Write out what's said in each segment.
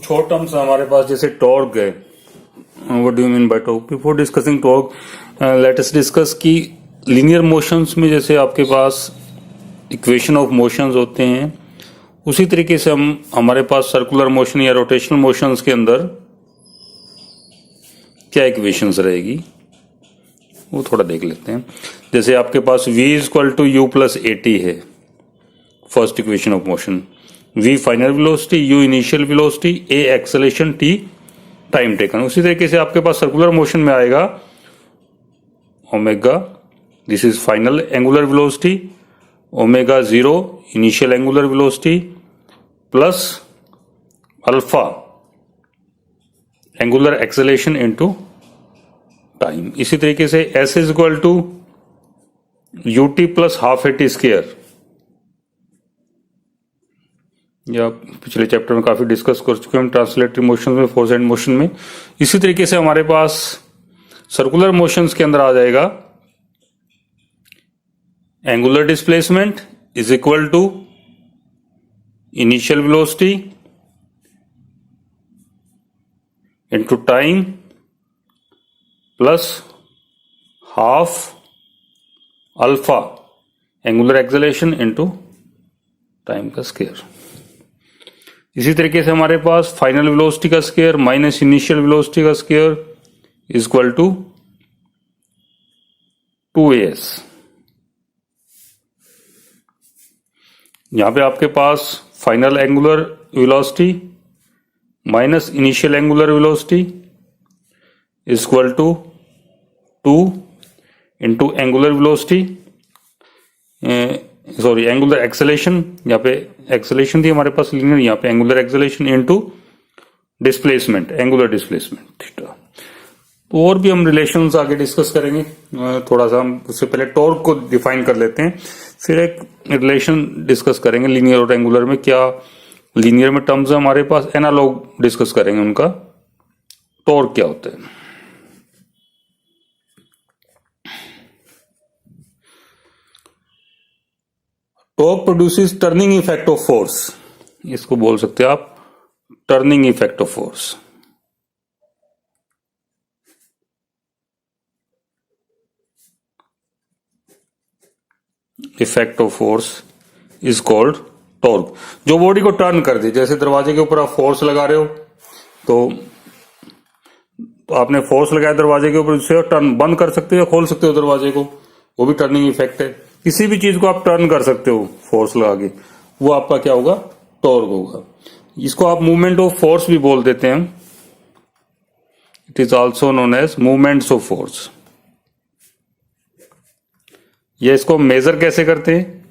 कुछ और टर्म्स हमारे पास जैसे टॉर्क है. What do you mean by torque? Before discussing torque, let us discuss कि लीनियर मोशंस में जैसे आपके पास इक्वेशन ऑफ मोशंस होते हैं, उसी तरीके से हमारे पास सर्कुलर मोशन या रोटेशनल मोशंस के अंदर क्या इक्वेशंस रहेगी वो थोड़ा देख लेते हैं. जैसे आपके पास v equal to U plus A T है, first equation of motion. v final velocity, u initial velocity, a acceleration, t time taken. उसी तरीके से आपके पास सर्कुलर मोशन में आएगा omega, this is final angular velocity, omega 0 initial angular velocity plus alpha angular acceleration into time. इसी तरीके से s is equal to U T plus half A T square, या पिछले चैप्टर में काफी डिस्कस कर चुके हैं हम ट्रांसलेटरी मोशन में, फोर्स एंड मोशन में. इसी तरीके से हमारे पास सर्कुलर मोशंस के अंदर आ जाएगा angular displacement is equal to initial velocity into time plus half alpha angular acceleration into time का स्क्वायर. इसी तरीके से हमारे पास फाइनल वेलोसिटी का स्क्वायर माइनस इनिशियल वेलोसिटी का square is equal to 2as. यहां पे आपके पास final angular velocity minus initial angular velocity is equal to 2 into angular velocity, sorry angular acceleration, यहाँ पे एक्सेलरेशन थी हमारे पास लीनियर, यहाँ पे angular acceleration into displacement, angular displacement theta. तो और भी हम रिलेशंस आगे डिस्कस करेंगे. थोड़ा सा हम उससे पहले टॉर्क को डिफाइन कर लेते हैं, फिर एक रिलेशन डिस्कस करेंगे लीनियर और एंगुलर में. क्या लीनियर में टर्म्स है हमारे पास, एनालॉग डिस्कस करेंगे उनका. टॉर्क क्या होता है? Torque produces turning effect of force. इसको बोल सकते हैं आप turning effect of force. Effect of force is called torque. जो बॉडी को टर्न कर दे, जैसे दरवाजे के ऊपर आप फोर्स लगा रहे हो, तो आपने फोर्स लगाया दरवाजे के ऊपर, उससे टर्न बंद कर सकते हो या खोल सकते हो दरवाजे को, वो भी टर्निंग इफेक्ट है. किसी भी चीज को आप टर्न कर सकते हो फोर्स लगा के, वो आपका क्या होगा? टॉर्क होगा. इसको आप मूवमेंट ऑफ फोर्स भी बोल देते हैं. It is also known as movements of force. ये इसको मेजर कैसे करते हैं?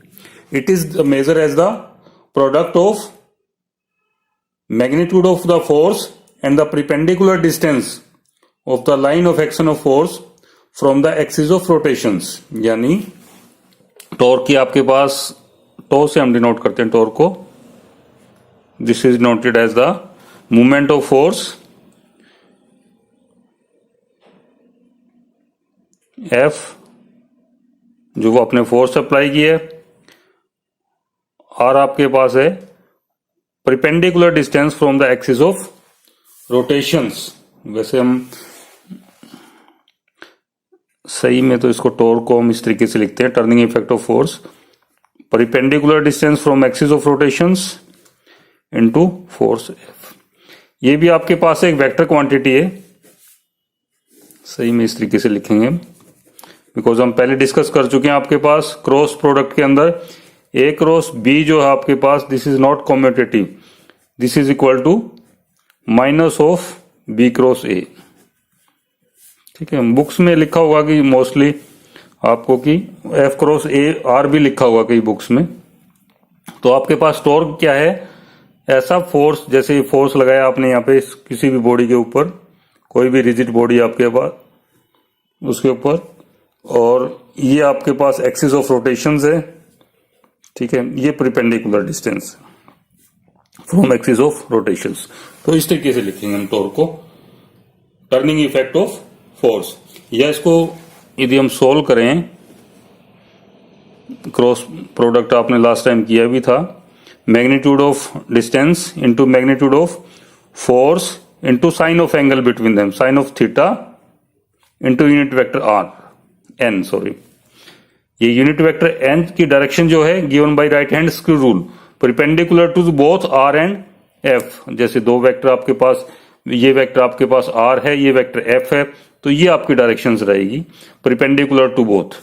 It is measure as the product of magnitude of the force and the perpendicular distance of the line of action of force from the axis of rotations. यानी torque की आपके पास, टॉ से हम डिनोट करते हैं टॉर्क को. This is noted as the movement of force F, जो वो अपने फोर्स अप्लाई की है, और आपके पास है perpendicular distance from the axis of rotations. वैसे हम सही में तो इसको टॉर्क को हम इस तरीके से लिखते हैं, turning effect of force perpendicular distance from axis of rotations into force F. ये भी आपके पास एक वेक्टर क्वांटिटी है, सही में इस तरीके से लिखेंगे बिकॉज हम पहले डिस्कस कर चुके हैं. आपके पास क्रॉस प्रोडक्ट के अंदर ए क्रॉस बी जो है आपके पास, this is not commutative, this is equal to minus of B cross A. ठीक है, बुक्स में लिखा होगा कि मोस्टली आपको कि एफ क्रॉस ए आर भी लिखा होगा कई बुक्स में. तो आपके पास टॉर्क क्या है? ऐसा फोर्स, जैसे फोर्स लगाया आपने यहाँ पे किसी भी बॉडी के ऊपर, कोई भी रिजिड बॉडी आपके पास उसके ऊपर, और ये आपके पास एक्सिस ऑफ रोटेशंस है. ठीक है, ये perpendicular distance from axis of rotations. तो इस तरीके से लिखेंगे हम टॉर्क को, टर्निंग इफेक्ट ऑफ फोर्स. या इसको यदि हम सोल्व करें, क्रॉस प्रोडक्ट आपने लास्ट टाइम किया भी था, magnitude of distance into magnitude of force into sine of angle between them, sine of theta into unit vector R N, sorry ये यूनिट वेक्टर एन की डायरेक्शन जो है given by right hand screw rule, perpendicular to both R and F. जैसे दो vector आपके पास, ये vector आपके पास are है, ये वेक्टर एफ है, तो ये आपकी डायरेक्शंस रहेगी परपेंडिकुलर टू बोथ।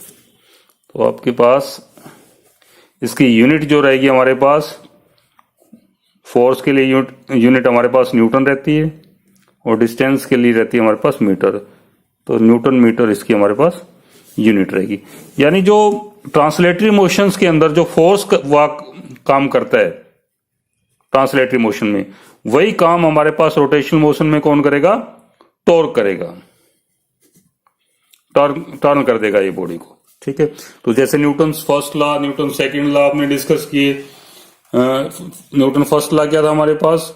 तो आपके पास इसकी यूनिट जो रहेगी हमारे पास, फोर्स के लिए यूनिट हमारे पास न्यूटन रहती है और डिस्टेंस के लिए रहती है हमारे पास मीटर। तो न्यूटन मीटर इसकी हमारे पास यूनिट रहेगी। यानी जो ट्रांसलेटरी मोशंस के अंदर जो फोर्स काम करता है ट्रांसलेटरी मोशन में, वही काम हमारे पास रोटेशनल मोशन में कौन करेगा? टॉर्क करेगा, टर्न कर देगा ये बॉडी को। ठीक है, तो जैसे Newton first law, Newton second law आपने डिस्कस किए। न्यूटन फर्स्ट लॉ क्या था हमारे पास?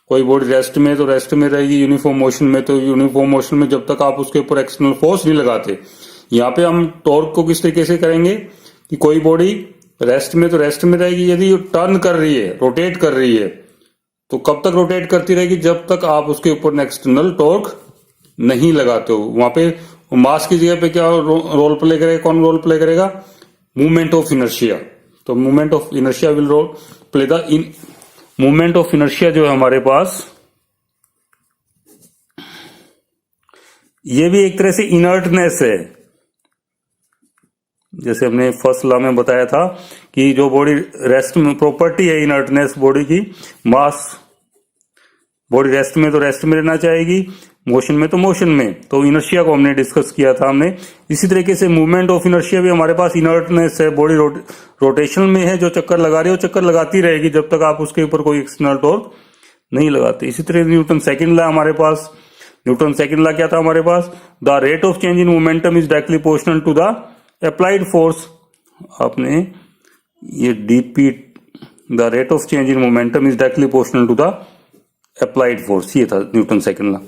कोई बॉडी रेस्ट में तो रेस्ट में रहेगी, यूनिफॉर्म मोशन में तो यूनिफॉर्म मोशन में, जब तक आप उसके ऊपर एक्सटर्नल फोर्स नहीं लगाते। यहाँ पे हम टॉर्क को किस तरीके से करेंगे कि कोई बॉडी रेस्ट में तो रेस्ट में रहेगी, यदि टर्न कर रही है, रोटेट कर रही है, तो कब तक रोटेट करती रहेगी? जब तक आप उसके ऊपर एक्सटर्नल टॉर्क नहीं लगाते हो। वहां पे मास की जगह पे क्या रोल प्ले करेगा? कौन रोल प्ले करेगा? Movement of inertia. तो movement of inertia will role play the in movement of inertia जो है हमारे पास, ये भी एक तरह से इनर्टनेस है। जैसे हमने फर्स्ट लॉ में बताया था कि जो बॉडी रेस्ट में, प्रॉपर्टी है इनर्टनेस बॉडी की, मास बॉडी रेस्ट में तो रेस्ट में रहना चाहेगी, मोशन में तो मोशन में। तो इनर्शिया को हमने डिस्कस किया था हमने। इसी तरीके से मूवमेंट ऑफ इनर्शिया भी हमारे पास इनर्टनेस है, बॉडी रोटेशन में है, जो चक्कर लगा रही है वो चक्कर लगाती रहेगी जब तक आप उसके ऊपर कोई एक्सटर्नल टॉर्क नहीं लगाते। इसी तरह न्यूटन सेकंड लॉ हमारे पास, न्यूटन सेकंड लॉ क्या था हमारे पास? The rate of change in momentum is directly proportional to the applied force. आपने ये DP, the rate of change in momentum is directly proportional to the applied force, ये था Newton second law.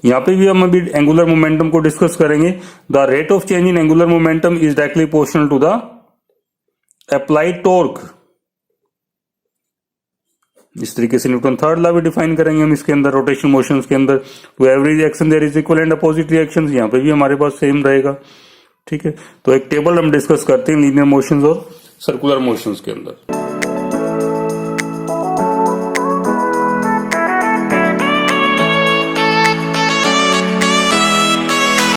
यहाँ पे भी हम अभी एंगुलर मोमेंटम को डिस्कस करेंगे। The rate of change in angular momentum is directly proportional to the applied torque. इस तरीके से न्यूटन थर्ड लॉ भी डिफाइन करेंगे हम इसके अंदर, रोटेशन मोशंस के अंदर। To every reaction there is equal and opposite reactions, यहाँ पे भी हमारे पास सेम रहेगा। ठीक है, तो एक टेबल हम डिस्कस करते हैं लीनियर मोशंस और सर्कुलर मोशंस के अंदर।